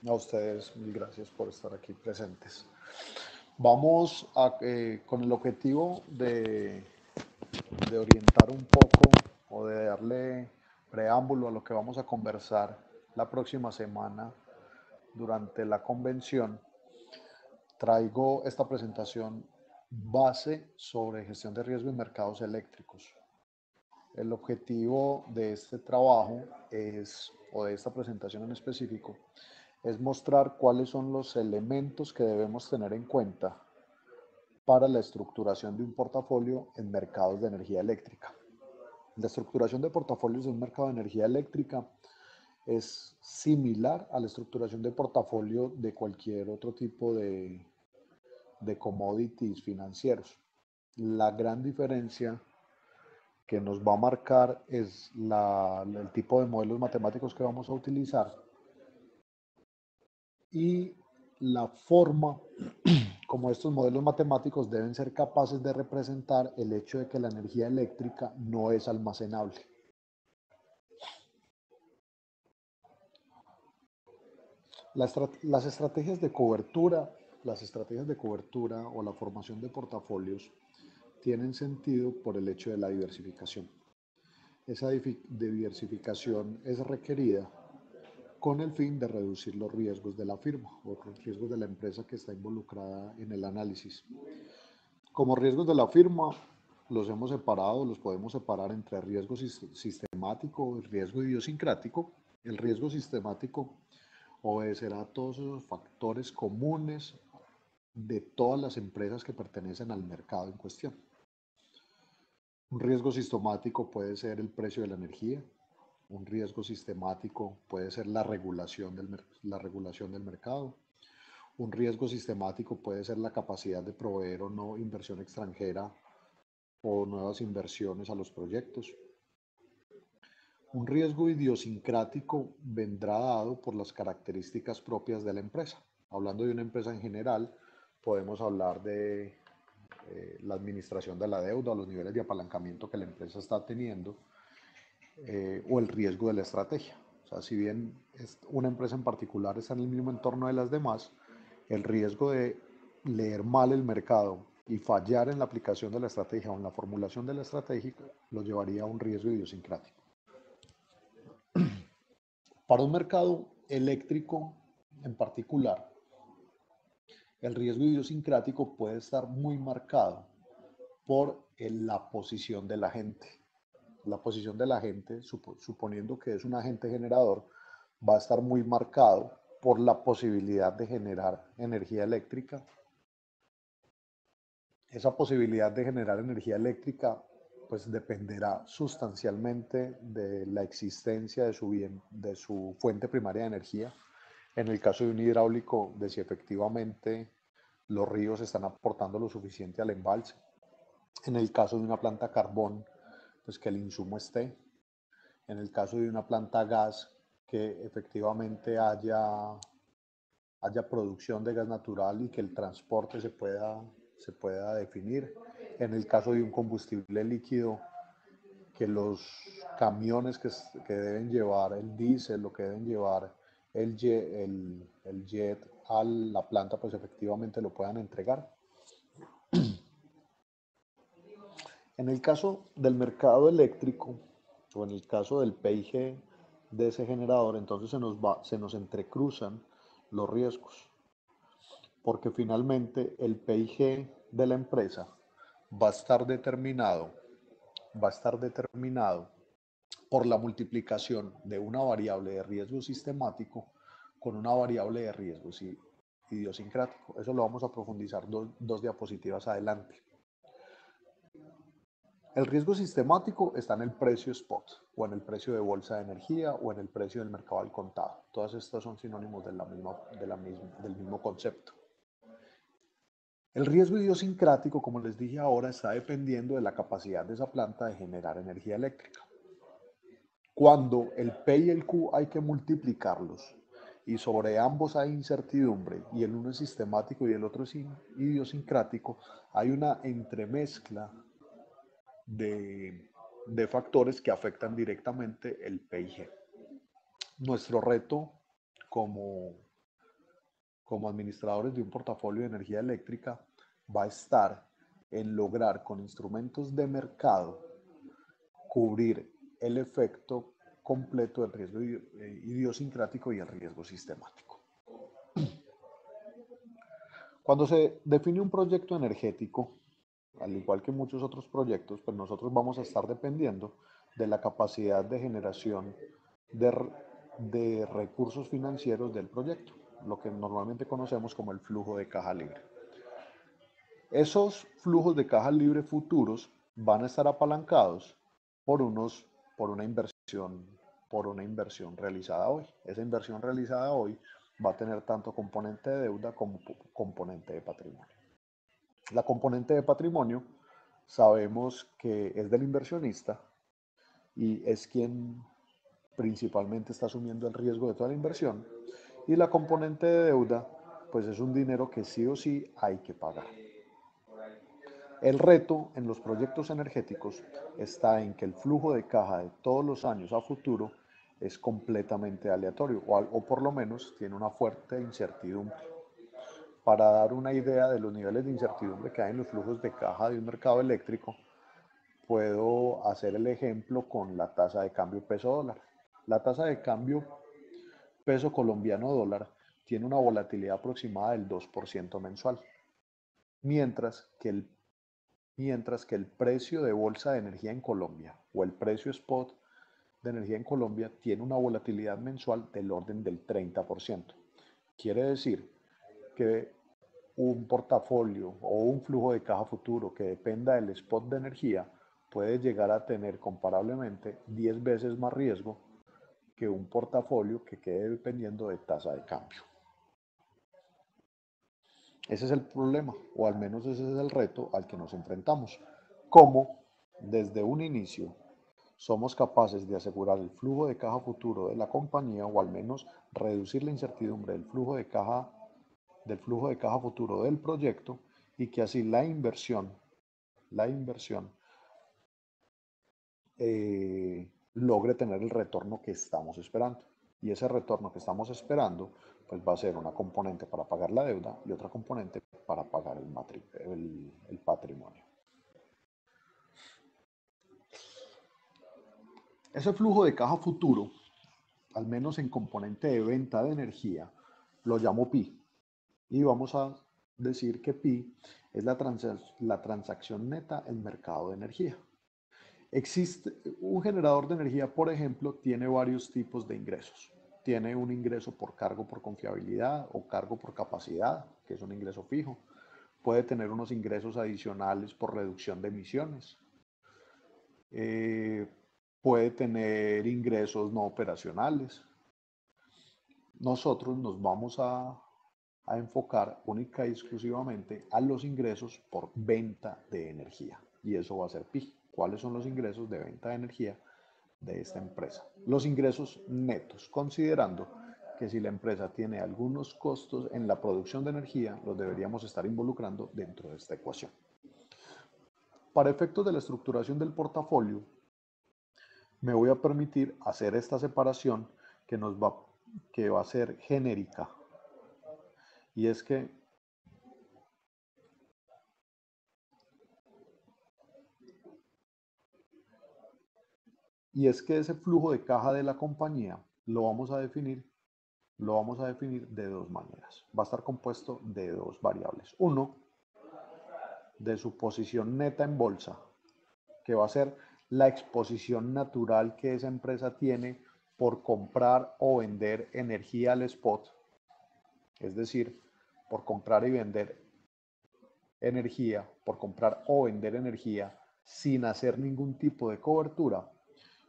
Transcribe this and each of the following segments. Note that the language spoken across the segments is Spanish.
A ustedes, mil gracias por estar aquí presentes. Con el objetivo de orientar un poco o de darle preámbulo a lo que vamos a conversar la próxima semana durante la convención. Traigo esta presentación base sobre gestión de riesgo en mercados eléctricos. El objetivo de este trabajo o de esta presentación en específico, es mostrar cuáles son los elementos que debemos tener en cuenta para la estructuración de un portafolio en mercados de energía eléctrica. La estructuración de portafolios en un mercado de energía eléctrica es similar a la estructuración de portafolio de cualquier otro tipo de commodities financieros. La gran diferencia que nos va a marcar es el tipo de modelos matemáticos que vamos a utilizar y la forma como estos modelos matemáticos deben ser capaces de representar el hecho de que la energía eléctrica no es almacenable. Las estrategias de cobertura o la formación de portafolios tienen sentido por el hecho de la diversificación. Esa diversificación es requerida con el fin de reducir los riesgos de la firma o los riesgos de la empresa que está involucrada en el análisis. Como riesgos de la firma, los podemos separar entre riesgo sistemático y riesgo idiosincrático. El riesgo sistemático obedecerá a todos esos factores comunes de todas las empresas que pertenecen al mercado en cuestión. Un riesgo sistemático puede ser el precio de la energía, un riesgo sistemático puede ser la regulación del mercado, un riesgo sistemático puede ser la capacidad de proveer o no inversión extranjera o nuevas inversiones a los proyectos. Un riesgo idiosincrático vendrá dado por las características propias de la empresa. Hablando de una empresa en general, podemos hablar de la administración de la deuda, los niveles de apalancamiento que la empresa está teniendo o el riesgo de la estrategia. O sea, si bien una empresa en particular está en el mismo entorno de las demás, el riesgo de leer mal el mercado y fallar en la aplicación de la estrategia o en la formulación de la estrategia lo llevaría a un riesgo idiosincrático. Para un mercado eléctrico en particular, el riesgo idiosincrático puede estar muy marcado por la posición de la gente. La posición de la gente, suponiendo que es un agente generador, va a estar muy marcado por la posibilidad de generar energía eléctrica. Esa posibilidad de generar energía eléctrica pues dependerá sustancialmente de la existencia de su fuente primaria de energía. En el caso de un hidráulico, de si efectivamente los ríos están aportando lo suficiente al embalse. En el caso de una planta carbón, pues que el insumo esté. En el caso de una planta gas, que efectivamente haya producción de gas natural y que el transporte se pueda definir. En el caso de un combustible líquido, que los camiones que deben llevar el diésel o que deben llevar el jet a la planta, pues efectivamente lo puedan entregar. En el caso del mercado eléctrico o en el caso del PIG de ese generador, entonces se nos entrecruzan los riesgos, porque finalmente el PIG de la empresa va a estar determinado, va a estar determinado por la multiplicación de una variable de riesgo sistemático con una variable de riesgo idiosincrático. Eso lo vamos a profundizar dos diapositivas adelante. El riesgo sistemático está en el precio spot o en el precio de bolsa de energía o en el precio del mercado al contado. Todas estas son sinónimos del mismo concepto. El riesgo idiosincrático, como les dije ahora, está dependiendo de la capacidad de esa planta de generar energía eléctrica. Cuando el P y el Q hay que multiplicarlos y sobre ambos hay incertidumbre y el uno es sistemático y el otro es idiosincrático, hay una entremezcla de, de factores que afectan directamente el PIG. Nuestro reto como, como administradores de un portafolio de energía eléctrica va a estar en lograr con instrumentos de mercado cubrir el efecto completo del riesgo idiosincrático y el riesgo sistemático. Cuando se define un proyecto energético, al igual que muchos otros proyectos, pues nosotros vamos a estar dependiendo de la capacidad de generación de, de recursos financieros del proyecto, lo que normalmente conocemos como el flujo de caja libre. Esos flujos de caja libre futuros van a estar apalancados por una inversión realizada hoy. Esa inversión realizada hoy va a tener tanto componente de deuda como componente de patrimonio. La componente de patrimonio sabemos que es del inversionista y es quien principalmente está asumiendo el riesgo de toda la inversión. Y la componente de deuda, pues es un dinero que sí o sí hay que pagar. El reto en los proyectos energéticos está en que el flujo de caja de todos los años a futuro es completamente aleatorio o por lo menos tiene una fuerte incertidumbre. Para dar una idea de los niveles de incertidumbre que hay en los flujos de caja de un mercado eléctrico, puedo hacer el ejemplo con la tasa de cambio peso-dólar. La tasa de cambio peso colombiano-dólar tiene una volatilidad aproximada del 2% mensual, mientras que el precio de bolsa de energía en Colombia o el precio spot de energía en Colombia tiene una volatilidad mensual del orden del 30%. Quiere decir que un portafolio o un flujo de caja futuro que dependa del spot de energía puede llegar a tener comparablemente 10 veces más riesgo que un portafolio que quede dependiendo de tasa de cambio. Ese es el problema, o al menos ese es el reto al que nos enfrentamos. Cómo desde un inicio somos capaces de asegurar el flujo de caja futuro de la compañía o al menos reducir la incertidumbre del flujo de caja futuro del proyecto y que así la inversión logre tener el retorno que estamos esperando. Y ese retorno que estamos esperando, pues va a ser una componente para pagar la deuda y otra componente para pagar el patrimonio. Ese flujo de caja futuro, al menos en componente de venta de energía, lo llamo PI. Y vamos a decir que PI es la transacción neta en mercado de energía. Existe un generador de energía, por ejemplo, tiene varios tipos de ingresos. Tiene un ingreso por cargo por confiabilidad o cargo por capacidad, que es un ingreso fijo. Puede tener unos ingresos adicionales por reducción de emisiones. Puede tener ingresos no operacionales. Nosotros nos vamos a enfocar única y exclusivamente a los ingresos por venta de energía. Y eso va a ser PI. ¿Cuáles son los ingresos de venta de energía de esta empresa? Los ingresos netos, considerando que si la empresa tiene algunos costos en la producción de energía, los deberíamos estar involucrando dentro de esta ecuación. Para efectos de la estructuración del portafolio, me voy a permitir hacer esta separación que va a ser genérica. Y es que ese flujo de caja de la compañía lo vamos a definir de dos maneras. Va a estar compuesto de dos variables. Uno, de su posición neta en bolsa, que va a ser la exposición natural que esa empresa tiene por comprar o vender energía al spot, es decir, por comprar y vender energía, por comprar o vender energía sin hacer ningún tipo de cobertura.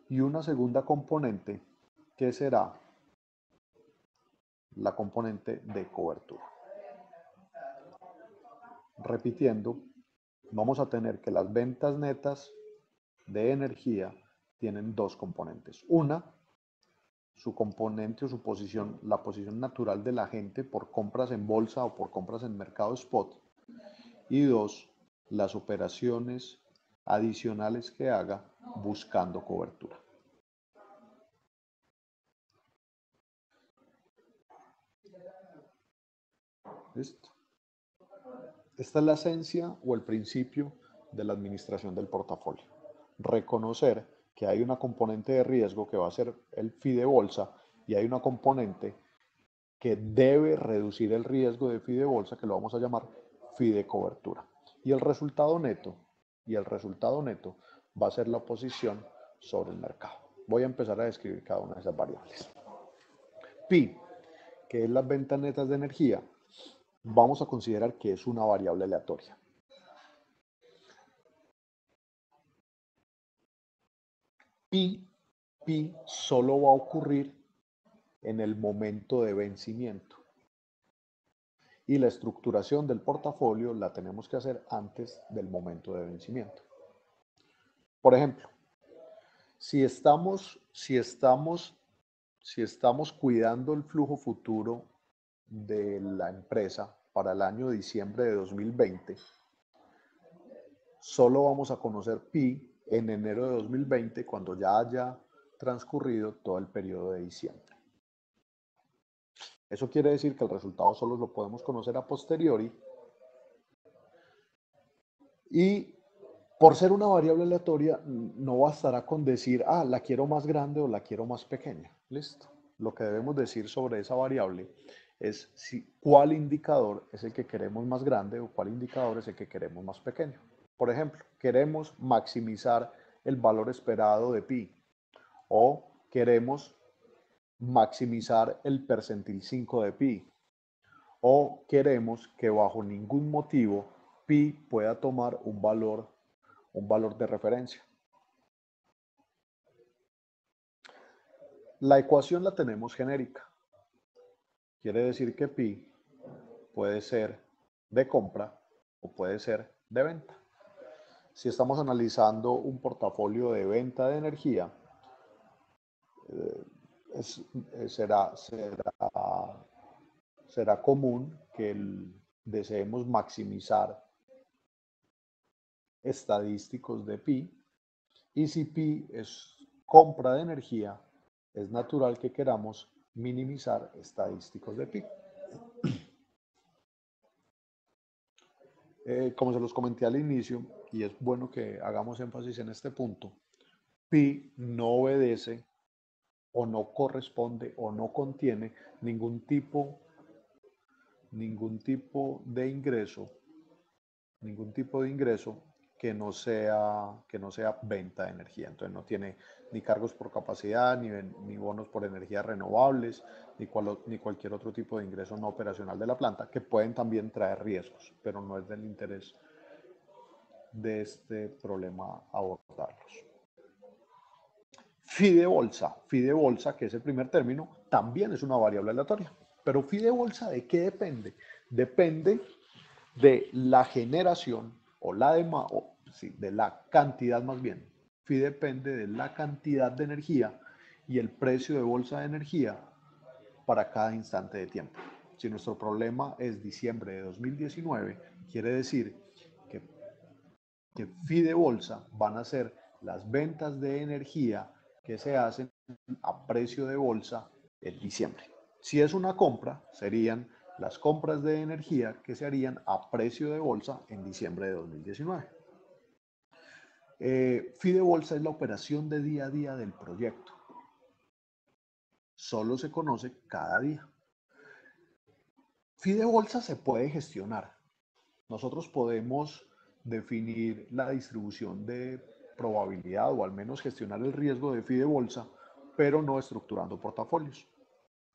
Y una segunda componente que será la componente de cobertura. Repitiendo, vamos a tener que las ventas netas de energía tienen dos componentes. Una, su componente o su posición, la posición natural de la gente por compras en bolsa o por compras en mercado spot. Y dos, las operaciones adicionales que haga buscando cobertura. ¿Listo? Esta es la esencia o el principio de la administración del portafolio. Reconocer que hay una componente de riesgo que va a ser el fee de bolsa y hay una componente que debe reducir el riesgo de fee de bolsa, que lo vamos a llamar fee de cobertura. Y el resultado neto, va a ser la posición sobre el mercado. Voy a empezar a describir cada una de esas variables. Pi, que es las ventas netas de energía, vamos a considerar que es una variable aleatoria. Pi solo va a ocurrir en el momento de vencimiento. Y la estructuración del portafolio la tenemos que hacer antes del momento de vencimiento. Por ejemplo, si estamos cuidando el flujo futuro de la empresa para el año diciembre de 2020, solo vamos a conocer Pi en enero de 2020 cuando ya haya transcurrido todo el periodo de diciembre. Eso quiere decir que el resultado solo lo podemos conocer a posteriori y por ser una variable aleatoria no bastará con decir, la quiero más grande o la quiero más pequeña. Listo. Lo que debemos decir sobre esa variable es cuál indicador es el que queremos más grande o cuál indicador es el que queremos más pequeño. Por ejemplo, queremos maximizar el valor esperado de pi o queremos maximizar el percentil 5 de pi o queremos que bajo ningún motivo pi pueda tomar un valor de referencia. La ecuación la tenemos genérica. Quiere decir que pi puede ser de compra o puede ser de venta. Si estamos analizando un portafolio de venta de energía, será común que deseemos maximizar estadísticos de pi, y si pi es compra de energía, es natural que queramos minimizar estadísticos de pi. Como se los comenté al inicio, y es bueno que hagamos énfasis en este punto, pi no obedece o no corresponde o no contiene ningún tipo de ingreso, que no sea venta de energía. Entonces no tiene ni cargos por capacidad, ni bonos por energías renovables, ni cualquier otro tipo de ingreso no operacional de la planta, que pueden también traer riesgos, pero no es del interés de este problema abordarlos. Fee de bolsa, que es el primer término, también es una variable aleatoria. Pero fee de bolsa, ¿de qué depende? Depende de la generación o de la cantidad más bien. Fee depende de la cantidad de energía y el precio de bolsa de energía para cada instante de tiempo. Si nuestro problema es diciembre de 2019, quiere decir que fee de bolsa van a ser las ventas de energía que se hacen a precio de bolsa en diciembre. Si es una compra, serían las compras de energía que se harían a precio de bolsa en diciembre de 2019. Fee de bolsa es la operación de día a día del proyecto. Solo se conoce cada día. Fee de bolsa se puede gestionar. Nosotros podemos definir la distribución de probabilidad o al menos gestionar el riesgo de fee de bolsa, pero no estructurando portafolios.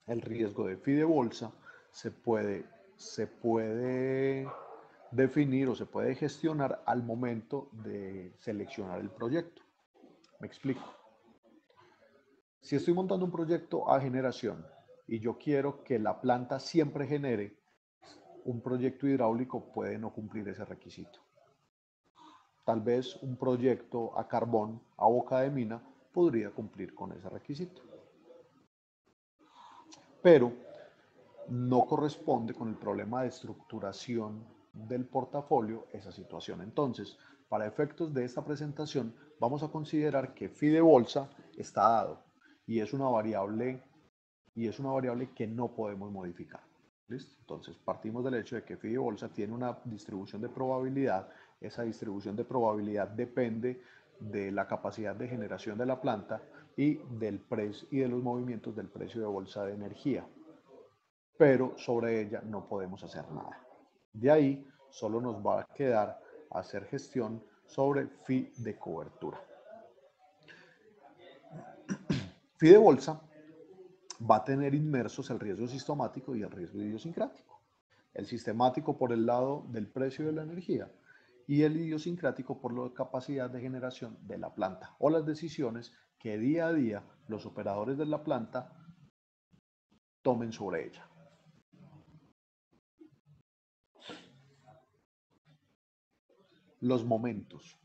El riesgo de fee de bolsa se puede definir o se puede gestionar al momento de seleccionar el proyecto. Me explico. Si estoy montando un proyecto a generación y yo quiero que la planta siempre genere, un proyecto hidráulico puede no cumplir ese requisito. Tal vez un proyecto a carbón, a boca de mina, podría cumplir con ese requisito. Pero no corresponde con el problema de estructuración del portafolio esa situación. Entonces, para efectos de esta presentación, vamos a considerar que fee de bolsa está dado y es una variable que no podemos modificar. ¿Listo? Entonces partimos del hecho de que FI de bolsa tiene una distribución de probabilidad. Esa distribución de probabilidad depende de la capacidad de generación de la planta y del precio y de los movimientos del precio de bolsa de energía. Pero sobre ella no podemos hacer nada. De ahí solo nos va a quedar hacer gestión sobre FI de cobertura. FI de bolsa va a tener inmersos el riesgo sistemático y el riesgo idiosincrático. El sistemático por el lado del precio de la energía y el idiosincrático por la capacidad de generación de la planta o las decisiones que día a día los operadores de la planta tomen sobre ella. Los momentos.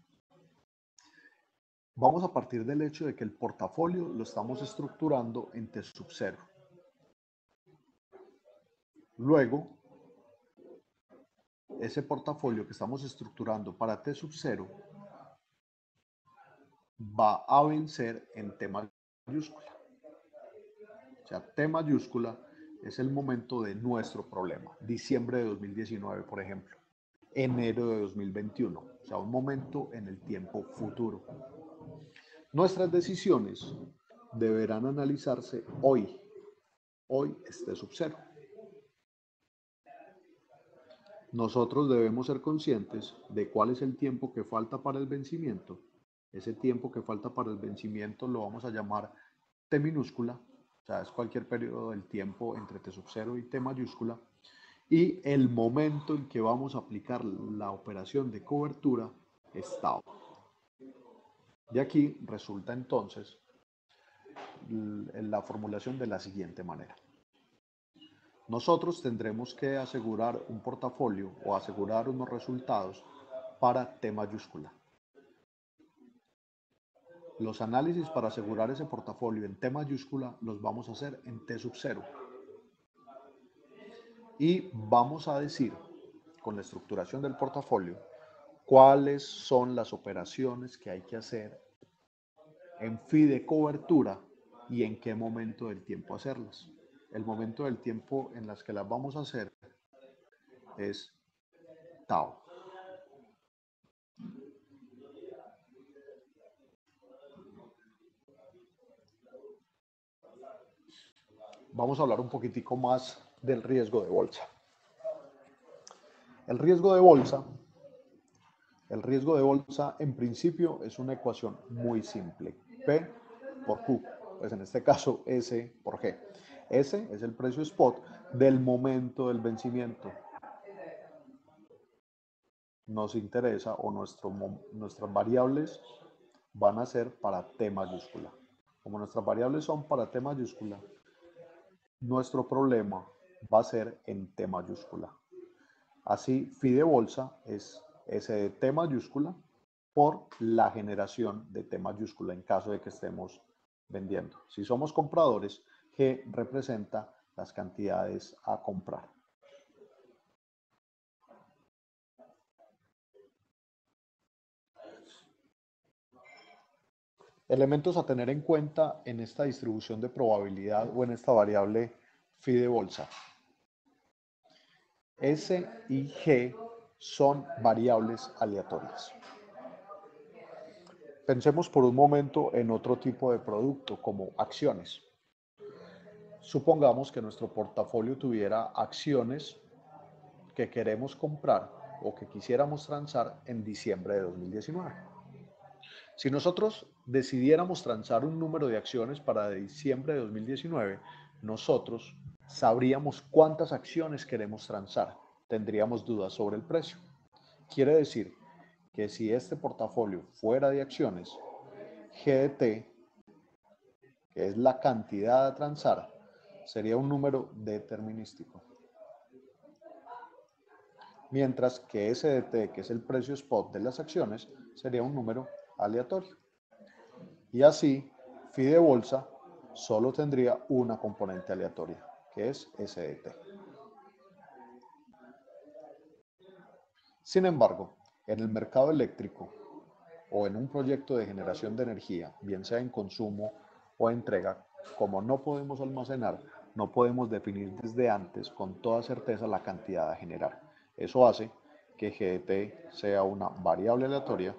Vamos a partir del hecho de que el portafolio lo estamos estructurando en T sub 0. Luego, ese portafolio que estamos estructurando para T sub 0 va a vencer en T mayúscula. O sea, T mayúscula es el momento de nuestro problema. Diciembre de 2019, por ejemplo. Enero de 2021. O sea, un momento en el tiempo futuro. Nuestras decisiones deberán analizarse hoy. Hoy es T sub 0. Nosotros debemos ser conscientes de cuál es el tiempo que falta para el vencimiento. Ese tiempo que falta para el vencimiento lo vamos a llamar T minúscula, o sea, es cualquier periodo del tiempo entre T sub 0 y T mayúscula. Y el momento en que vamos a aplicar la operación de cobertura es tau. De aquí resulta entonces la formulación de la siguiente manera. Nosotros tendremos que asegurar un portafolio o asegurar unos resultados para T mayúscula. Los análisis para asegurar ese portafolio en T mayúscula los vamos a hacer en T sub 0. Y vamos a decir, con la estructuración del portafolio, cuáles son las operaciones que hay que hacer en FI de cobertura y en qué momento del tiempo hacerlas. El momento del tiempo en las que las vamos a hacer es tau. Vamos a hablar un poquitico más del riesgo de bolsa. El riesgo de bolsa en principio es una ecuación muy simple. P por Q, pues en este caso S por G. S es el precio spot del momento del vencimiento. Nos interesa o nuestras variables van a ser para T mayúscula. Como nuestras variables son para T mayúscula, nuestro problema va a ser en T mayúscula. Así, FI de bolsa es S de T mayúscula por la generación de T mayúscula en caso de que estemos vendiendo. Si somos compradores, G representa las cantidades a comprar. Elementos a tener en cuenta en esta distribución de probabilidad o en esta variable FI de bolsa. S y G son variables aleatorias. Pensemos por un momento en otro tipo de producto, como acciones. Supongamos que nuestro portafolio tuviera acciones que queremos comprar o que quisiéramos transar en diciembre de 2019. Si nosotros decidiéramos transar un número de acciones para diciembre de 2019, nosotros sabríamos cuántas acciones queremos transar. Tendríamos dudas sobre el precio. Quiere decir que si este portafolio fuera de acciones, GDT, que es la cantidad a transar, sería un número determinístico. Mientras que SDT, que es el precio spot de las acciones, sería un número aleatorio. Y así, FI de bolsa solo tendría una componente aleatoria, que es SDT. Sin embargo, en el mercado eléctrico o en un proyecto de generación de energía, bien sea en consumo o entrega, como no podemos almacenar no podemos definir desde antes con toda certeza la cantidad a generar. Eso hace que GDT sea una variable aleatoria,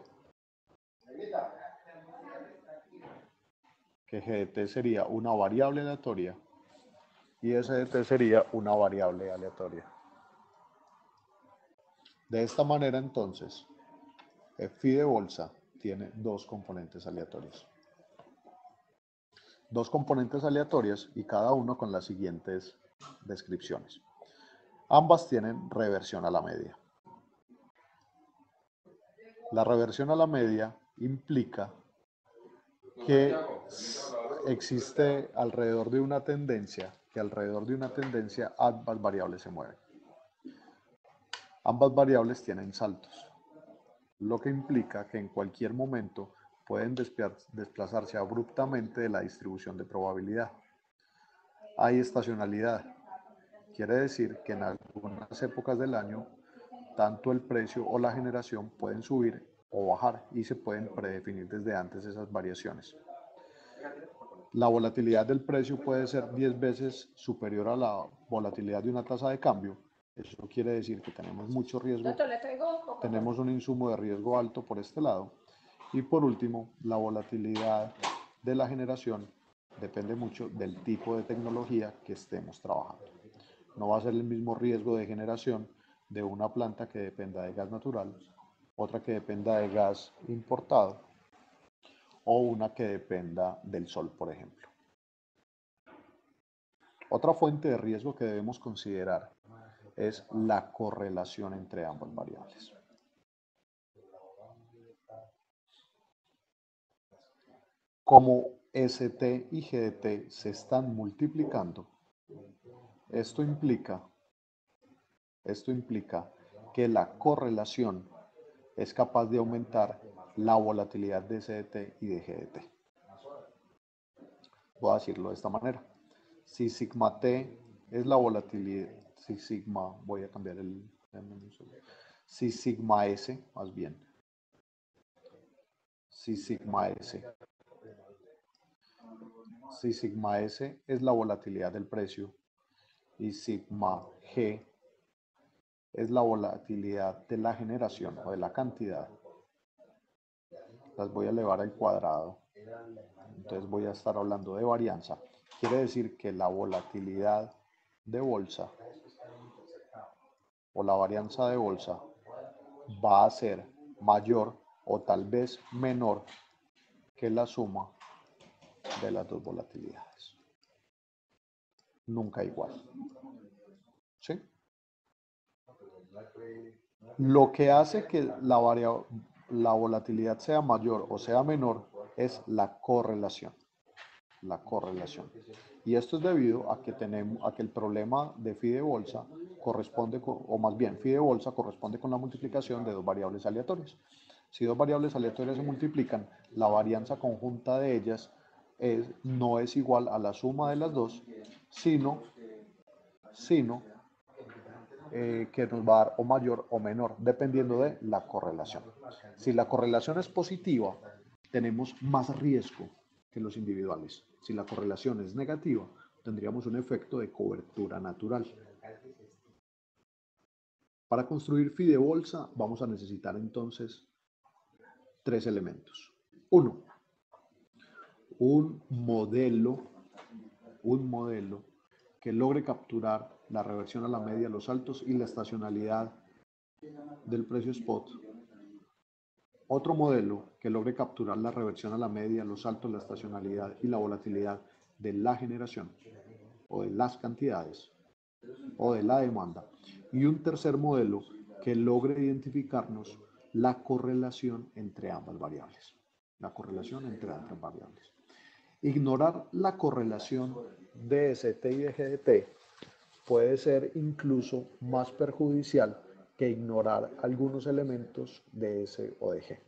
que GDT sería una variable aleatoria y SDT sería una variable aleatoria. De esta manera, entonces, phi de bolsa tiene dos componentes aleatorios. Dos componentes aleatorias y cada uno con las siguientes descripciones. Ambas tienen reversión a la media. La reversión a la media implica que existe alrededor de una tendencia, ambas variables se mueven. Ambas variables tienen saltos, lo que implica que en cualquier momento pueden desplazarse abruptamente de la distribución de probabilidad. Hay estacionalidad, quiere decir que en algunas épocas del año tanto el precio o la generación pueden subir o bajar y se pueden predefinir desde antes esas variaciones. La volatilidad del precio puede ser 10 veces superior a la volatilidad de una tasa de cambio. Eso quiere decir que tenemos mucho riesgo, tenemos un insumo de riesgo alto por este lado. Y por último, la volatilidad de la generación depende mucho del tipo de tecnología que estemos trabajando. No va a ser el mismo riesgo de generación de una planta que dependa de gas natural, otra que dependa de gas importado o una que dependa del sol, por ejemplo. Otra fuente de riesgo que debemos considerar es la correlación entre ambas variables. Como ST y GDT se están multiplicando, esto implica que la correlación es capaz de aumentar la volatilidad de SDT y de GDT. Voy a decirlo de esta manera. Si sigma T es la volatilidad, si sigma, voy a cambiar si sigma S, más bien, si sigma S es la volatilidad del precio y sigma G es la volatilidad de la generación o de la cantidad, las voy a elevar al cuadrado. Entonces voy a estar hablando de varianza. Quiere decir que la volatilidad de bolsa o la varianza de bolsa va a ser mayor o tal vez menor que la suma de las dos volatilidades. Nunca igual. ¿Sí? Lo que hace que la volatilidad sea mayor o sea menor es la correlación. La correlación. Y esto es debido a que el problema de phi de bolsa corresponde o más bien phi de bolsa corresponde con la multiplicación de dos variables aleatorias. Si dos variables aleatorias se multiplican, la varianza conjunta de ellas no es igual a la suma de las dos, sino que nos va a dar o mayor o menor, dependiendo de la correlación. Si la correlación es positiva, tenemos más riesgo que los individuales. Si la correlación es negativa, tendríamos un efecto de cobertura natural. Para construir phi de bolsa vamos a necesitar entonces tres elementos. Uno, un modelo que logre capturar la reversión a la media, los saltos y la estacionalidad del precio spot. Otro modelo que logre capturar la reversión a la media, los saltos, la estacionalidad y la volatilidad de la generación o de las cantidades o de la demanda. Y un tercer modelo que logre identificarnos la correlación entre ambas variables. La correlación entre ambas variables. Ignorar la correlación de ST y de GDT puede ser incluso más perjudicial que ignorar algunos elementos de S o de G.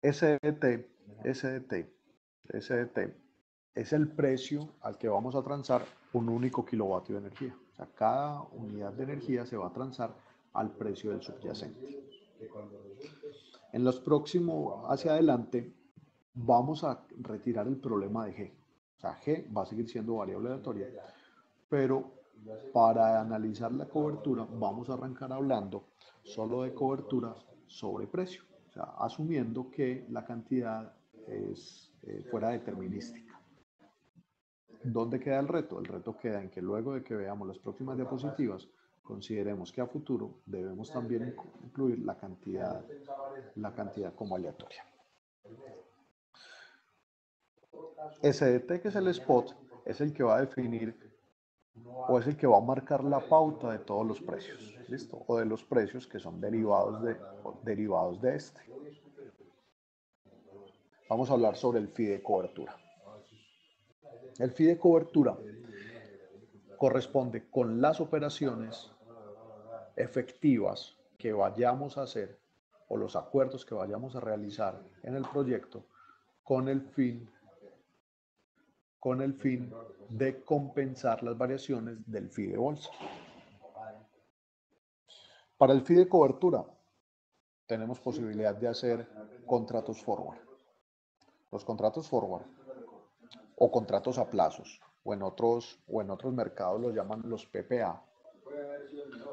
SDT es el precio al que vamos a transar un único kilovatio de energía. O sea, cada unidad de energía se va a transar al precio del subyacente. En los próximos, hacia adelante, vamos a retirar el problema de G. O sea, G va a seguir siendo variable aleatoria, pero para analizar la cobertura vamos a arrancar hablando solo de cobertura sobre precio, o sea, asumiendo que la cantidad es fuera determinística. ¿Dónde queda el reto? El reto queda en que luego de que veamos las próximas diapositivas, consideremos que a futuro debemos también incluir la cantidad como aleatoria. SDT, que es el spot, es el que va a definir o es el que va a marcar la pauta de todos los precios, ¿listo? O de los precios que son derivados de este. Vamos a hablar sobre el fee de cobertura. El fee de cobertura corresponde con las operaciones efectivas que vayamos a hacer o los acuerdos que vayamos a realizar en el proyecto con el fin de compensar las variaciones del fee de bolsa. Para el fee de cobertura tenemos posibilidad de hacer contratos forward. Los contratos forward o contratos a plazos o en otros mercados los llaman los PPA.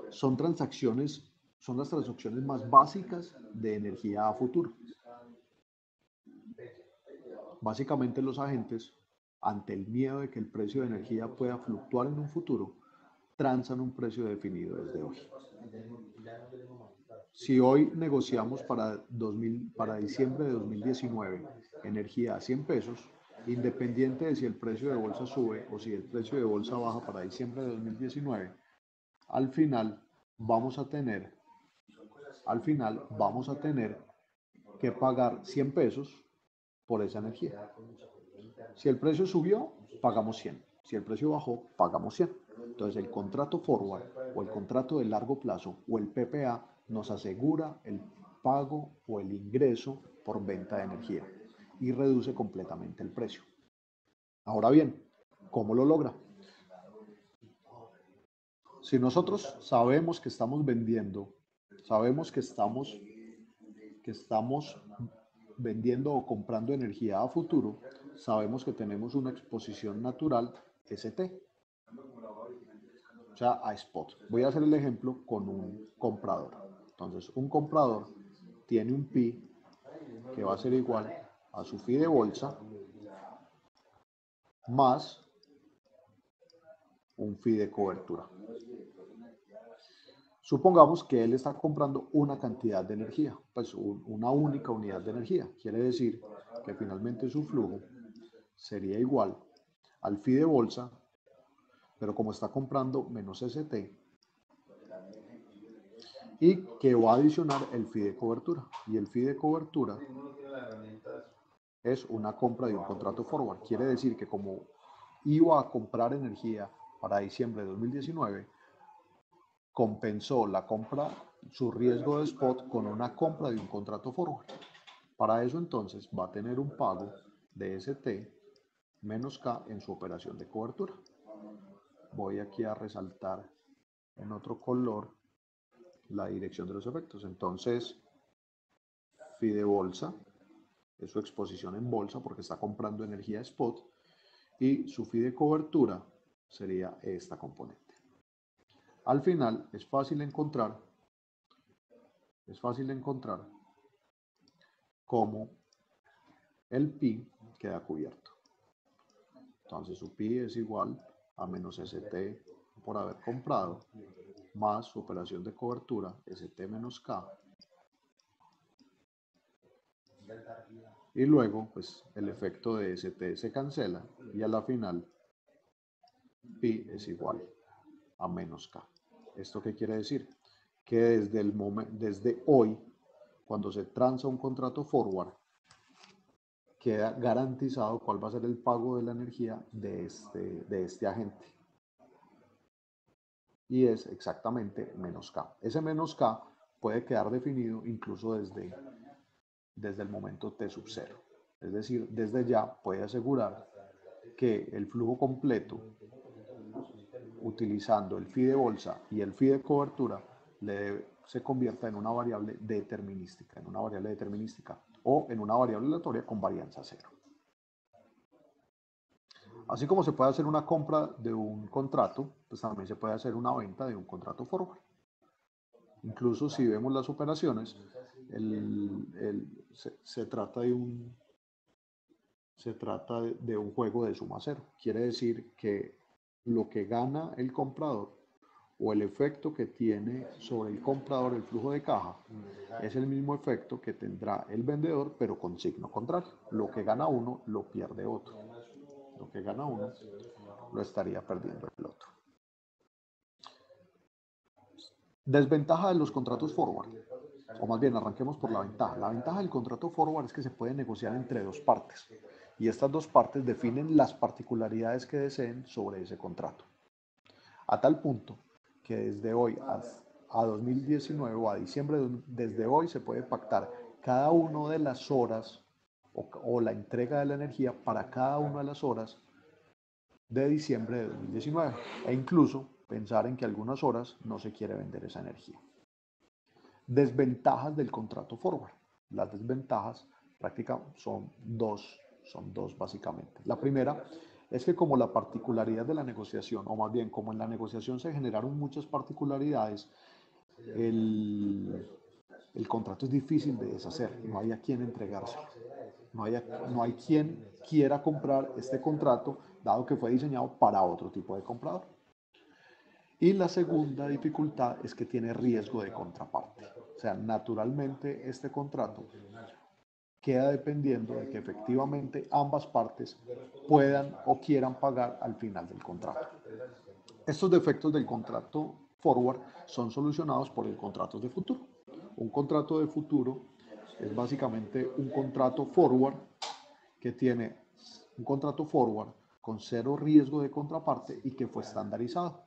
Son las transacciones más básicas de energía a futuro. Básicamente los agentes, ante el miedo de que el precio de energía pueda fluctuar en un futuro, transan un precio definido desde hoy. Si hoy negociamos para diciembre de 2019 energía a 100 pesos, independiente de si el precio de bolsa sube o si el precio de bolsa baja para diciembre de 2019, al final vamos a tener que pagar 100 pesos por esa energía. Si el precio subió, pagamos 100. Si el precio bajó, pagamos 100. Entonces el contrato forward o el contrato de largo plazo o el PPA nos asegura el pago o el ingreso por venta de energía y reduce completamente el precio. Ahora bien, ¿cómo lo logra? Si nosotros sabemos que estamos vendiendo, vendiendo o comprando energía a futuro, sabemos que tenemos una exposición natural ST, o sea, a spot. Voy a hacer el ejemplo con un comprador. Entonces, un comprador tiene un PI que va a ser igual a su fee de bolsa más un fee de cobertura. Supongamos que él está comprando una cantidad de energía, pues una única unidad de energía. Quiere decir que finalmente su flujo sería igual al fee de bolsa, pero como está comprando menos ST, y que va a adicionar el fee de cobertura. Y el fee de cobertura es una compra de un contrato forward. Quiere decir que como iba a comprar energía para diciembre de 2019, compensó la compra, su riesgo de spot con una compra de un contrato forward. Para eso entonces va a tener un pago de ST menos K en su operación de cobertura. Voy aquí a resaltar en otro color la dirección de los efectos. Entonces, fee de bolsa es su exposición en bolsa porque está comprando energía spot y su fee de cobertura sería esta componente. Al final es fácil encontrar cómo el PI queda cubierto. Entonces su PI es igual a menos ST por haber comprado más su operación de cobertura ST menos K, y luego pues el efecto de ST se cancela y a la final Pi es igual a menos K. ¿Esto qué quiere decir? Que desde hoy, cuando se transa un contrato forward, queda garantizado cuál va a ser el pago de la energía de este agente. Y es exactamente menos K. Ese menos K puede quedar definido incluso desde el momento T sub 0. Es decir, desde ya puede asegurar que el flujo completo, utilizando el phi de bolsa y el phi de cobertura, se convierta en una variable determinística, o en una variable aleatoria con varianza cero. Así como se puede hacer una compra de un contrato, pues también se puede hacer una venta de un contrato forward. Incluso si vemos las operaciones, se trata de un juego de suma cero. Quiere decir que lo que gana el comprador o el efecto que tiene sobre el comprador el flujo de caja es el mismo efecto que tendrá el vendedor, pero con signo contrario. Lo que gana uno lo pierde otro. Lo que gana uno lo estaría perdiendo el otro. Desventaja de los contratos forward, o más bien arranquemos por la ventaja. La ventaja del contrato forward es que se puede negociar entre dos partes y estas dos partes definen las particularidades que deseen sobre ese contrato. A tal punto que desde hoy a 2019 o a diciembre, desde hoy se puede pactar cada una de las horas o la entrega de la energía para cada una de las horas de diciembre de 2019 e incluso pensar en que algunas horas no se quiere vender esa energía. Desventajas del contrato forward. Las desventajas prácticamente son dos básicamente. La primera es que como la particularidad de la negociación, o más bien como en la negociación se generaron muchas particularidades, el contrato es difícil de deshacer, no hay a quien entregárselo. No hay quien quiera comprar este contrato, dado que fue diseñado para otro tipo de comprador. Y la segunda dificultad es que tiene riesgo de contraparte. O sea, naturalmente este contrato queda dependiendo de que efectivamente ambas partes puedan o quieran pagar al final del contrato. Estos defectos del contrato forward son solucionados por el contrato de futuro. Un contrato de futuro es básicamente un contrato forward que tiene un contrato forward con cero riesgo de contraparte y que fue estandarizado.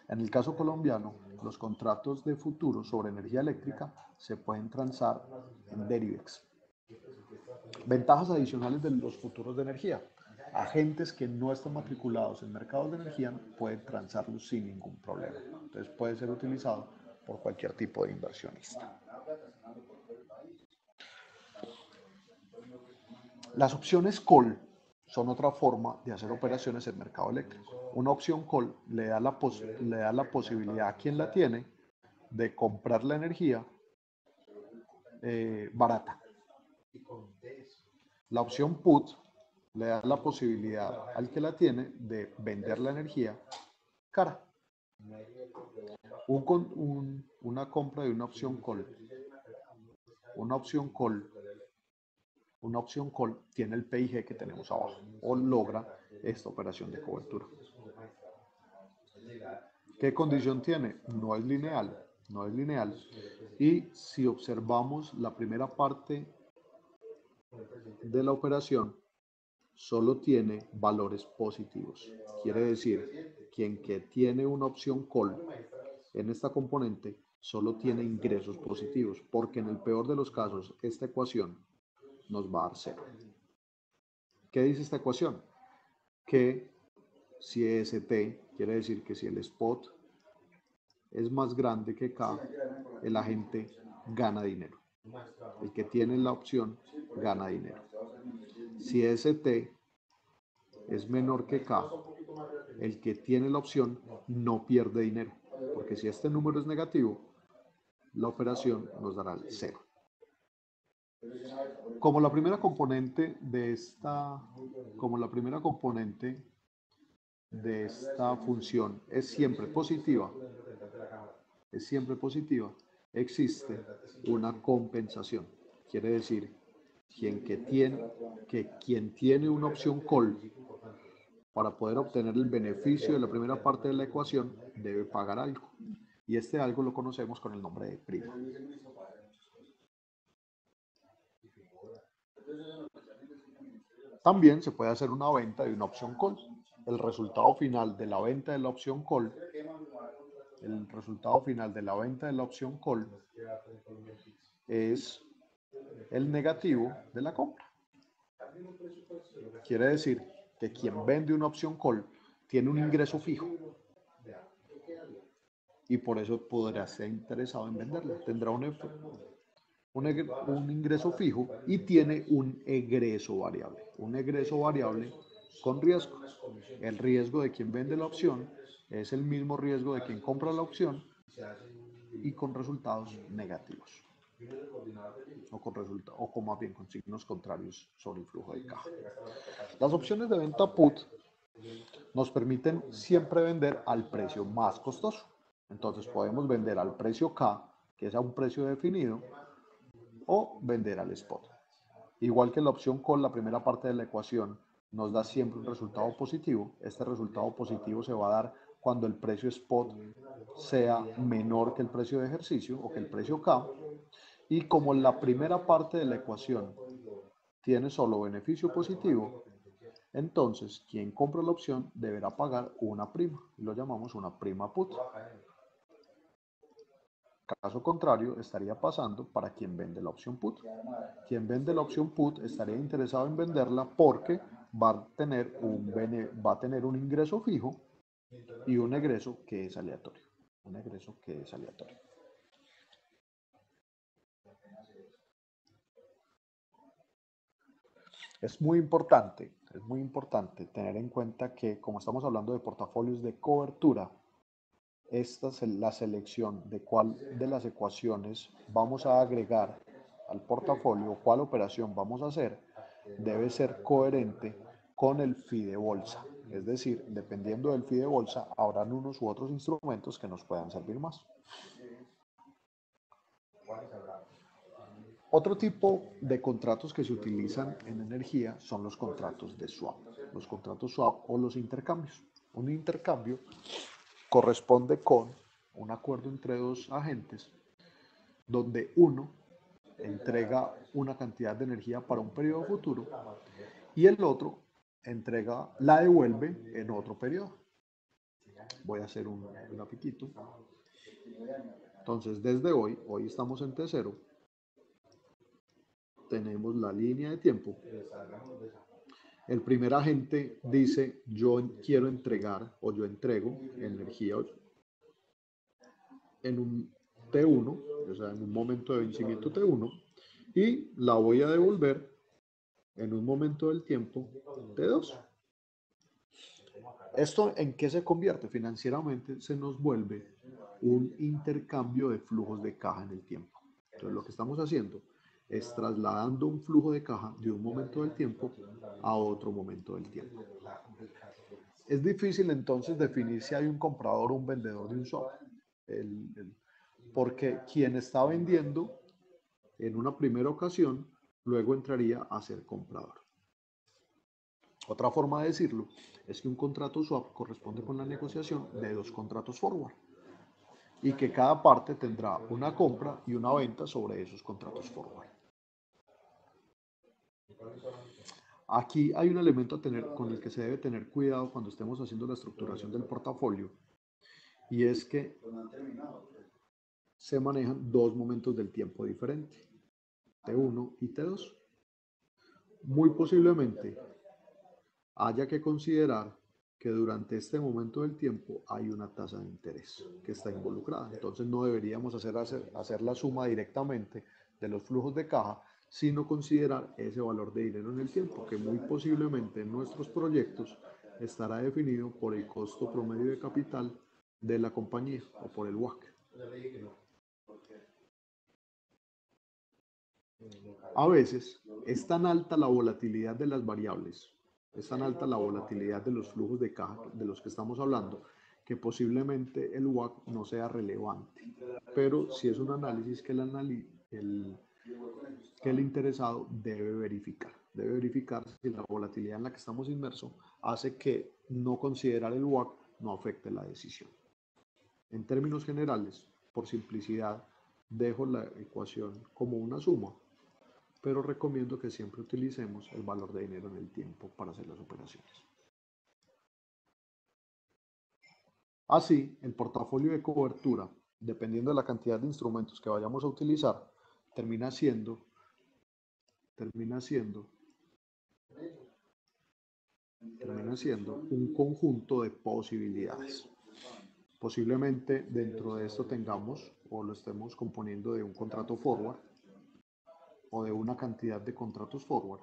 En el caso colombiano, los contratos de futuro sobre energía eléctrica se pueden transar en Derivex. Ventajas adicionales de los futuros de energía. Agentes que no están matriculados en mercados de energía pueden transarlos sin ningún problema. Entonces puede ser utilizado por cualquier tipo de inversionista. Las opciones call son otra forma de hacer operaciones en mercado eléctrico. Una opción call le da la posibilidad a quien la tiene de comprar la energía barata. La opción put le da la posibilidad al que la tiene de vender la energía cara. Una compra de una opción call. Una opción call tiene el PIG que tenemos abajo o logra esta operación de cobertura. ¿Qué condición tiene? No es lineal. Y si observamos la primera parte de la operación, solo tiene valores positivos. Quiere decir, quien que tiene una opción call en esta componente solo tiene ingresos positivos, porque en el peor de los casos esta ecuación nos va a dar cero. ¿Qué dice esta ecuación? Que si EST, quiere decir que si el spot es más grande que K, el agente gana dinero. El que tiene la opción gana dinero. Si ST es menor que K, el que tiene la opción no pierde dinero, porque si este número es negativo, la operación nos dará el cero. Como la primera componente de esta función es siempre positiva, existe una compensación. Quiere decir que quien tiene una opción call para poder obtener el beneficio de la primera parte de la ecuación debe pagar algo. Y este algo lo conocemos con el nombre de prima. También se puede hacer una venta de una opción call. El resultado final de la venta de la opción call es el negativo de la compra. Quiere decir que quien vende una opción call tiene un ingreso fijo y por eso podrá ser interesado en venderla. Tendrá un ingreso fijo y tiene un egreso variable. Un egreso variable con riesgo. El riesgo de quien vende la opción es el mismo riesgo de quien compra la opción y con resultados negativos. O más bien con signos contrarios sobre el flujo de caja. Las opciones de venta put nos permiten siempre vender al precio más costoso. Entonces podemos vender al precio K, que es a un precio definido, o vender al spot. Igual que la opción call, la primera parte de la ecuación nos da siempre un resultado positivo. Este resultado positivo se va a dar cuando el precio spot sea menor que el precio de ejercicio o que el precio K. Y como la primera parte de la ecuación tiene solo beneficio positivo, entonces quien compra la opción deberá pagar una prima. Y lo llamamos una prima put. Caso contrario, estaría pasando para quien vende la opción put. Quien vende la opción put estaría interesado en venderla porque va a tener un ingreso fijo y un egreso que es aleatorio. Un egreso que es aleatorio. Es muy importante tener en cuenta que, como estamos hablando de portafolios de cobertura, esta es la selección de cuál de las ecuaciones vamos a agregar al portafolio, cuál operación vamos a hacer, debe ser coherente con el fee de bolsa. Es decir, dependiendo del fee de bolsa, habrán unos u otros instrumentos que nos puedan servir más. Otro tipo de contratos que se utilizan en energía son los contratos de swap. Los contratos swap o los intercambios. Un intercambio corresponde con un acuerdo entre dos agentes donde uno entrega una cantidad de energía para un periodo futuro y el otro la devuelve en otro periodo. Voy a hacer un grafiquito. Entonces, desde hoy estamos en T0, tenemos la línea de tiempo. El primer agente dice, yo quiero entregar o yo entrego energía en un T1, o sea, en un momento de vencimiento T1, y la voy a devolver en un momento del tiempo T2. ¿Esto en qué se convierte? Financieramente se nos vuelve un intercambio de flujos de caja en el tiempo. Entonces lo que estamos haciendo es trasladando un flujo de caja de un momento del tiempo a otro momento del tiempo. Es difícil entonces definir si hay un comprador o un vendedor de un swap, porque quien está vendiendo en una primera ocasión, luego entraría a ser comprador. Otra forma de decirlo es que un contrato swap corresponde con la negociación de dos contratos forward y que cada parte tendrá una compra y una venta sobre esos contratos forward. Aquí hay un elemento con el que se debe tener cuidado cuando estemos haciendo la estructuración del portafolio y es que se manejan dos momentos del tiempo diferentes, T1 y T2. Muy posiblemente haya que considerar que durante este momento del tiempo hay una tasa de interés que está involucrada. Entonces no deberíamos hacer la suma directamente de los flujos de caja, sino considerar ese valor de dinero en el tiempo, que muy posiblemente en nuestros proyectos estará definido por el costo promedio de capital de la compañía o por el WACC. A veces es tan alta la volatilidad de las variables, es tan alta la volatilidad de los flujos de caja de los que estamos hablando, que posiblemente el WACC no sea relevante. Pero sí es un análisis que el interesado debe verificar. Debe verificar si la volatilidad en la que estamos inmersos hace que no considerar el WACC no afecte la decisión. En términos generales, por simplicidad, dejo la ecuación como una suma, pero recomiendo que siempre utilicemos el valor de dinero en el tiempo para hacer las operaciones. Así, el portafolio de cobertura, dependiendo de la cantidad de instrumentos que vayamos a utilizar, termina siendo termina siendo un conjunto de posibilidades. Posiblemente dentro de esto tengamos o lo estemos componiendo de un contrato forward o de una cantidad de contratos forward.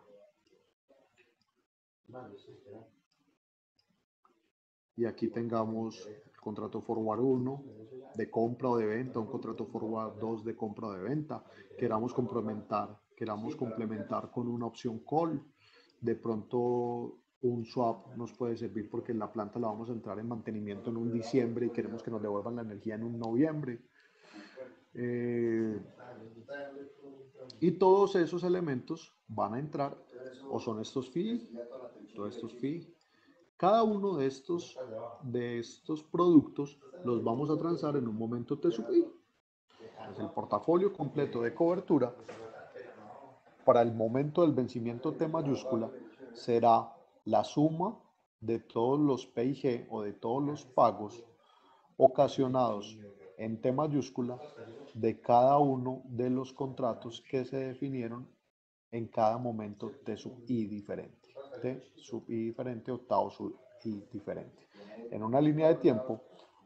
Y aquí tengamos el contrato forward 1 de compra o de venta, un contrato forward 2 de compra o de venta, queramos complementar con una opción call, de pronto un swap nos puede servir porque la planta la vamos a entrar en mantenimiento en un diciembre y queremos que nos devuelvan la energía en un noviembre. Y todos esos elementos van a entrar o son estos fees, todos estos fees. Cada uno de estos productos los vamos a transar en un momento T sub I. Entonces, el portafolio completo de cobertura para el momento del vencimiento T mayúscula será la suma de todos los PIG o de todos los pagos ocasionados en T mayúscula de cada uno de los contratos que se definieron en cada momento T sub I diferente. T sub I diferente o tau sub I diferente. En una línea de tiempo,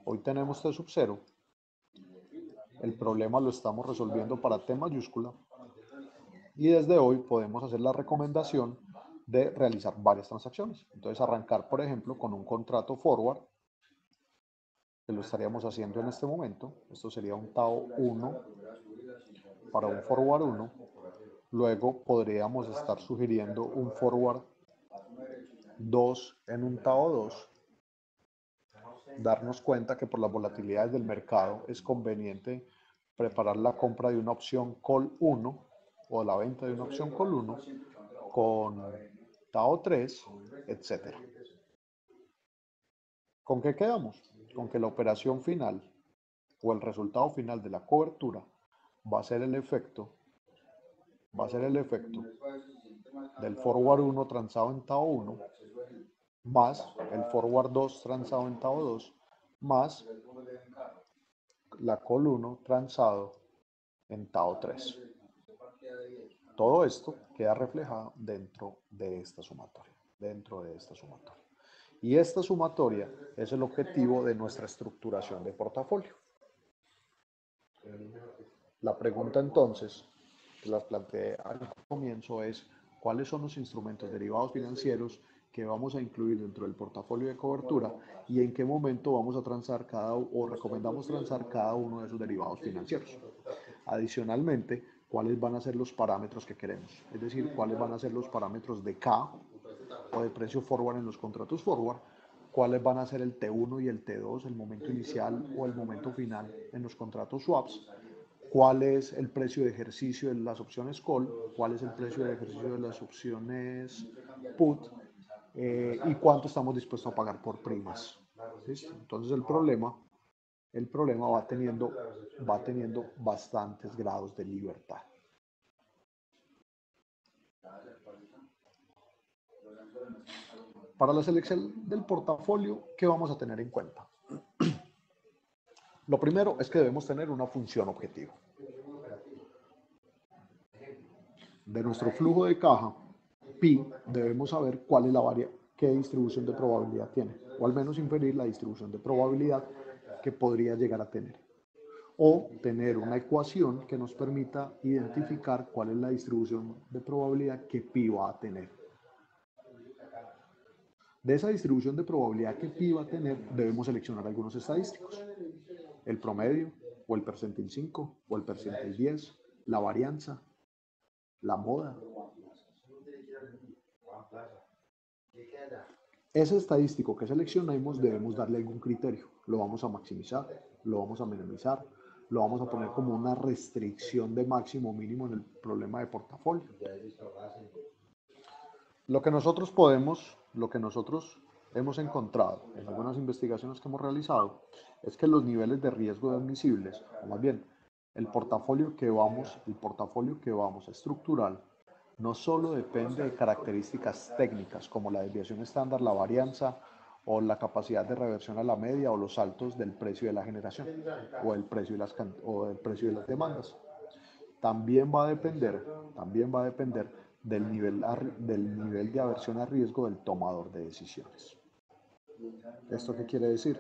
hoy tenemos T sub 0. El problema lo estamos resolviendo para T mayúscula. Y desde hoy podemos hacer la recomendación de realizar varias transacciones. Entonces arrancar, por ejemplo, con un contrato forward, que lo estaríamos haciendo en este momento. Esto sería un TAO 1 para un forward 1. Luego podríamos estar sugiriendo un forward 2 en un TAO 2. Darnos cuenta que por las volatilidades del mercado es conveniente preparar la compra de una opción call 1 o la venta de una opción call 1 con TAO 3, etc. ¿Con qué quedamos? Con que la operación final o el resultado final de la cobertura va a ser el efecto del forward 1 transado en TAO 1 más el forward 2 transado en TAO 2 más la call 1 transado en TAO 3. Todo esto queda reflejado dentro de esta sumatoria. Y esta sumatoria es el objetivo de nuestra estructuración de portafolio. La pregunta entonces, que las planteé al comienzo, es cuáles son los instrumentos derivados financieros que vamos a incluir dentro del portafolio de cobertura y en qué momento vamos a transar o recomendamos transar cada uno de esos derivados financieros. Adicionalmente, cuáles van a ser los parámetros que queremos, es decir, cuáles van a ser los parámetros de K o de precio forward en los contratos forward, cuáles van a ser el T1 y el T2, el momento inicial o el momento final en los contratos swaps, cuál es el precio de ejercicio de las opciones call, cuál es el precio de ejercicio de las opciones put y cuánto estamos dispuestos a pagar por primas. ¿Listo? Entonces el problema va teniendo bastantes grados de libertad. Para la selección del portafolio, ¿qué vamos a tener en cuenta? Lo primero es que debemos tener una función objetivo. De nuestro flujo de caja, pi, debemos saber cuál es qué distribución de probabilidad tiene, o al menos inferir la distribución de probabilidad que podría llegar a tener. O tener una ecuación que nos permita identificar cuál es la distribución de probabilidad que pi va a tener. De esa distribución de probabilidad que pi va a tener, debemos seleccionar algunos estadísticos. El promedio, o el percentil 5, o el percentil 10, la varianza, la moda. Ese estadístico que seleccionemos debemos darle algún criterio. Lo vamos a maximizar, lo vamos a minimizar, lo vamos a poner como una restricción de máximo o mínimo en el problema de portafolio. Lo que nosotros hemos encontrado en algunas investigaciones que hemos realizado es que los niveles de riesgo admisibles, o más bien el portafolio que vamos a estructurar, no solo depende de características técnicas como la desviación estándar, la varianza o la capacidad de reversión a la media o los saltos del precio de la generación o del precio de las demandas. También va a depender del nivel de aversión a riesgo del tomador de decisiones. ¿Esto qué quiere decir?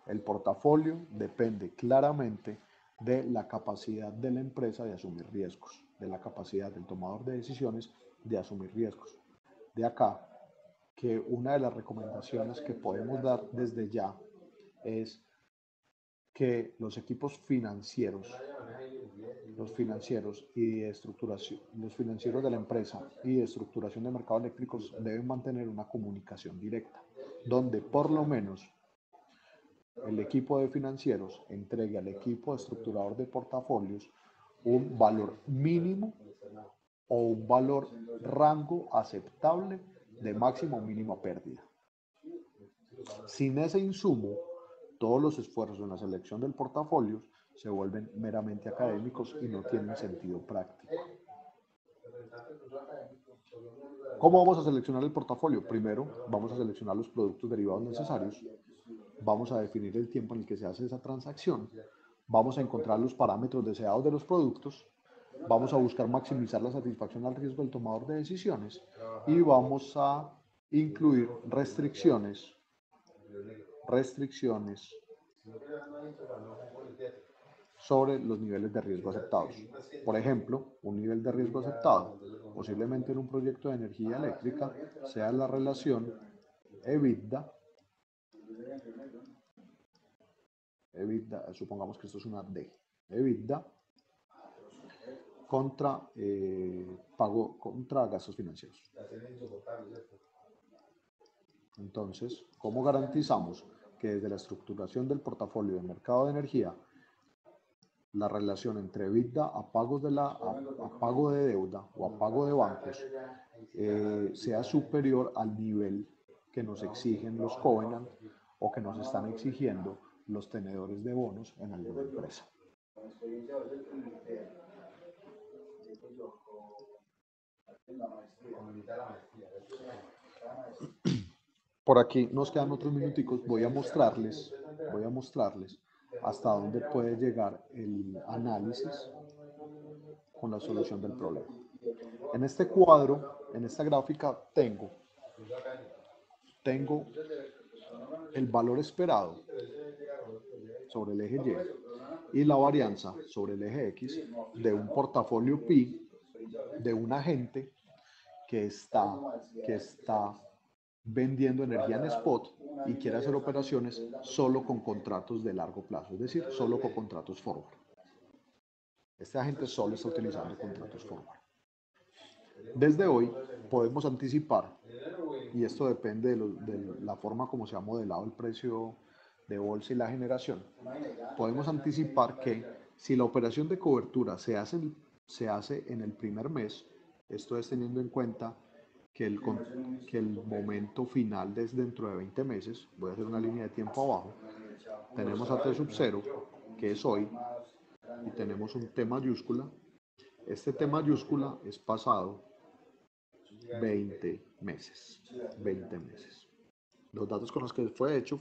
El portafolio depende claramente de la capacidad de la empresa de asumir riesgos, de la capacidad del tomador de decisiones de asumir riesgos. De acá que una de las recomendaciones que podemos dar desde ya es que los equipos financieros, los financieros y de estructuración, los financieros de la empresa y de estructuración de mercados eléctricos deben mantener una comunicación directa, donde por lo menos el equipo de financieros entregue al equipo estructurador de portafolios un valor mínimo o un valor rango aceptable de máxima o mínima pérdida. Sin ese insumo, todos los esfuerzos en la selección del portafolio se vuelven meramente académicos y no tienen sentido práctico. ¿Cómo vamos a seleccionar el portafolio? Primero, vamos a seleccionar los productos derivados necesarios, vamos a definir el tiempo en el que se hace esa transacción, vamos a encontrar los parámetros deseados de los productos, vamos a buscar maximizar la satisfacción al riesgo del tomador de decisiones y vamos a incluir restricciones sobre los niveles de riesgo aceptados. Por ejemplo, un nivel de riesgo aceptado, posiblemente en un proyecto de energía eléctrica, sea la relación EBITDA, supongamos que esto es una D, EBITDA contra gastos financieros. Entonces, ¿cómo garantizamos que desde la estructuración del portafolio del mercado de energía la relación entre EBITDA a pago de deuda o a pago de bancos sea superior al nivel que nos exigen los covenant o que nos están exigiendo los tenedores de bonos en alguna empresa? Por aquí nos quedan otros minuticos, voy a mostrarles hasta dónde puede llegar el análisis con la solución del problema. En este cuadro, en esta gráfica, tengo el valor esperado sobre el eje Y y la varianza sobre el eje X de un portafolio PI de un agente que está vendiendo energía en spot y quiere hacer operaciones solo con contratos de largo plazo, es decir, solo con contratos forward. Este agente solo está utilizando contratos forward. Desde hoy podemos anticipar, y esto depende de la forma como se ha modelado el precio de bolsa y la generación, podemos anticipar que si la operación de cobertura se hace en el primer mes, esto es teniendo en cuenta que el momento final es dentro de 20 meses, voy a hacer una línea de tiempo abajo, tenemos a T sub 0, que es hoy, y tenemos un T mayúscula. Este T mayúscula es pasado 20 meses. Los datos con los que fue hecho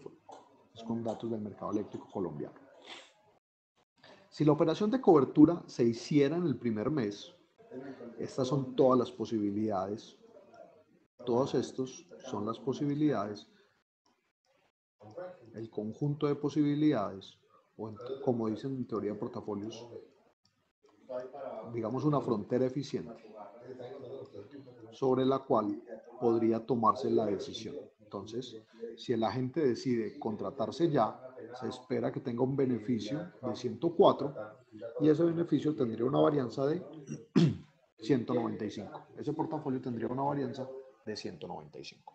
es con datos del mercado eléctrico colombiano. Si la operación de cobertura se hiciera en el primer mes, estas son todas las posibilidades. Todos estos son las posibilidades, el conjunto de posibilidades, o como dicen en teoría de portafolios, digamos una frontera eficiente sobre la cual podría tomarse la decisión. Entonces, si el agente decide contratarse ya, se espera que tenga un beneficio de 104 y ese beneficio tendría una varianza de 195. Ese portafolio tendría una varianza de 195.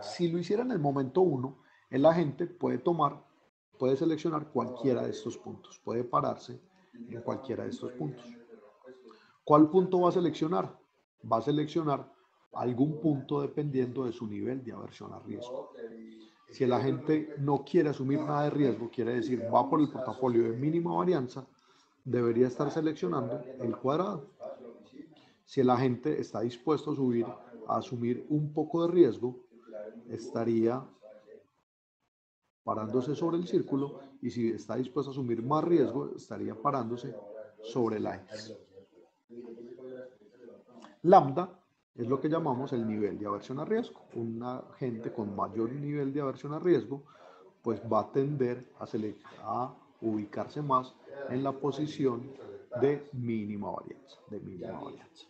Si lo hiciera en el momento 1, el agente puede seleccionar cualquiera de estos puntos, puede pararse en cualquiera de estos puntos. ¿Cuál punto va a seleccionar? Va a seleccionar algún punto dependiendo de su nivel de aversión a riesgo. Si el agente no quiere asumir nada de riesgo, quiere decir va por el portafolio de mínima varianza, debería estar seleccionando el cuadrado. Si el agente está dispuesto a asumir un poco de riesgo, estaría parándose sobre el círculo, y si está dispuesto a asumir más riesgo, estaría parándose sobre la X. Lambda es lo que llamamos el nivel de aversión a riesgo. Una gente con mayor nivel de aversión a riesgo pues va a tender a ubicarse más en la posición de mínima varianza.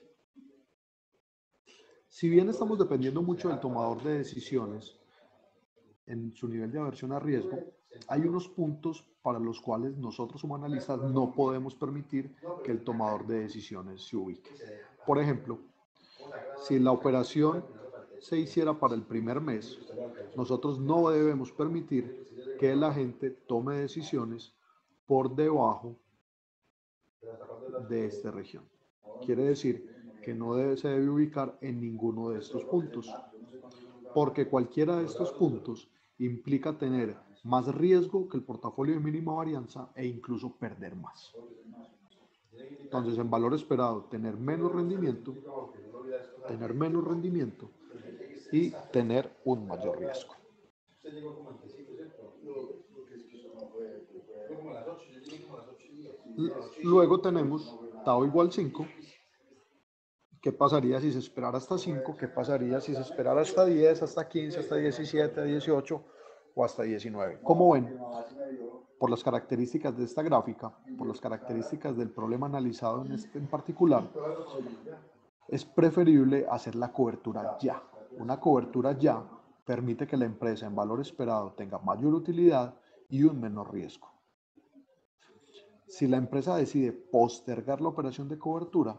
Si bien estamos dependiendo mucho del tomador de decisiones en su nivel de aversión a riesgo, hay unos puntos para los cuales nosotros como analistas no podemos permitir que el tomador de decisiones se ubique. Por ejemplo, si la operación se hiciera para el primer mes, nosotros no debemos permitir que el agente tome decisiones por debajo de esta región. Quiere decir que se debe ubicar en ninguno de estos puntos, porque cualquiera de estos puntos implica tener más riesgo que el portafolio de mínima varianza e incluso perder más. Entonces, en valor esperado, tener menos rendimiento y tener un mayor riesgo. Luego tenemos Tau igual 5. ¿Qué pasaría si se esperara hasta 5? ¿Qué pasaría si se esperara hasta 10, hasta 15, hasta 17, 18 o hasta 19? Como ven, por las características de esta gráfica, por las características del problema analizado en particular, es preferible hacer la cobertura ya. Una cobertura ya permite que la empresa en valor esperado tenga mayor utilidad y un menor riesgo. Si la empresa decide postergar la operación de cobertura,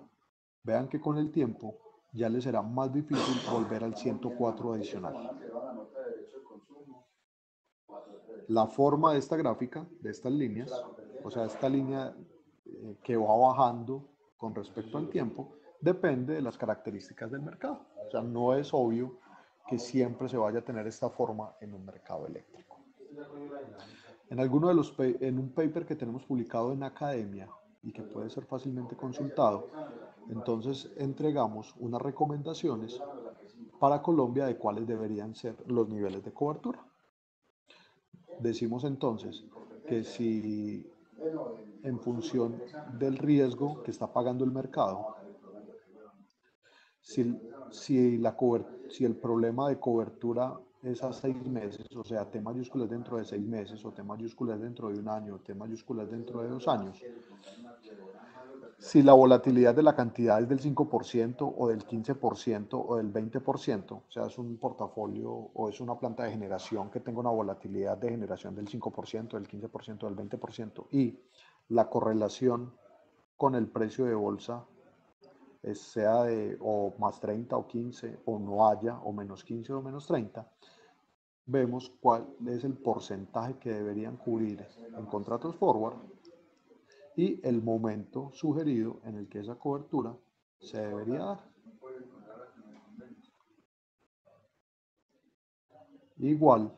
vean que con el tiempo ya le será más difícil volver al 104 adicional. La forma de esta gráfica, de estas líneas, o sea, esta línea que va bajando con respecto al tiempo, depende de las características del mercado. O sea, no es obvio que siempre se vaya a tener esta forma en un mercado eléctrico. En un paper que tenemos publicado en Academia y que puede ser fácilmente consultado, entonces entregamos unas recomendaciones para Colombia de cuáles deberían ser los niveles de cobertura. Decimos entonces que si en función del riesgo que está pagando el mercado, si el problema de cobertura es a 6 meses, o sea, T mayúscula es dentro de 6 meses, o T mayúscula es dentro de un año, o T mayúscula es dentro de 2 años, si la volatilidad de la cantidad es del 5% o del 15% o del 20%, o sea, es un portafolio o es una planta de generación que tenga una volatilidad de generación del 5%, del 15%, del 20% y la correlación con el precio de bolsa sea de o más 30 o 15 o no haya o menos 15 o menos 30, vemos cuál es el porcentaje que deberían cubrir en contratos forward y el momento sugerido en el que esa cobertura se debería dar. Igual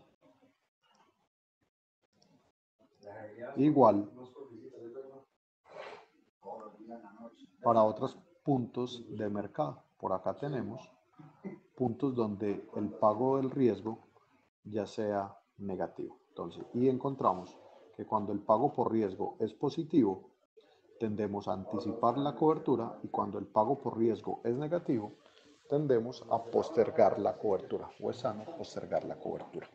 para otros puntos de mercado. Por acá tenemos puntos donde el pago del riesgo ya sea negativo. Entonces, y encontramos que cuando el pago por riesgo es positivo, tendemos a anticipar la cobertura y cuando el pago por riesgo es negativo, tendemos a postergar la cobertura o es sano postergar la cobertura.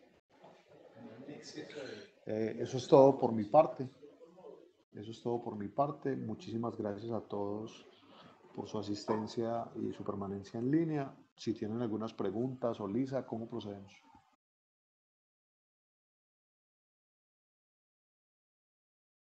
Eso es todo por mi parte. Muchísimas gracias a todos por su asistencia y su permanencia en línea. Si tienen algunas preguntas o Lisa, ¿cómo procedemos?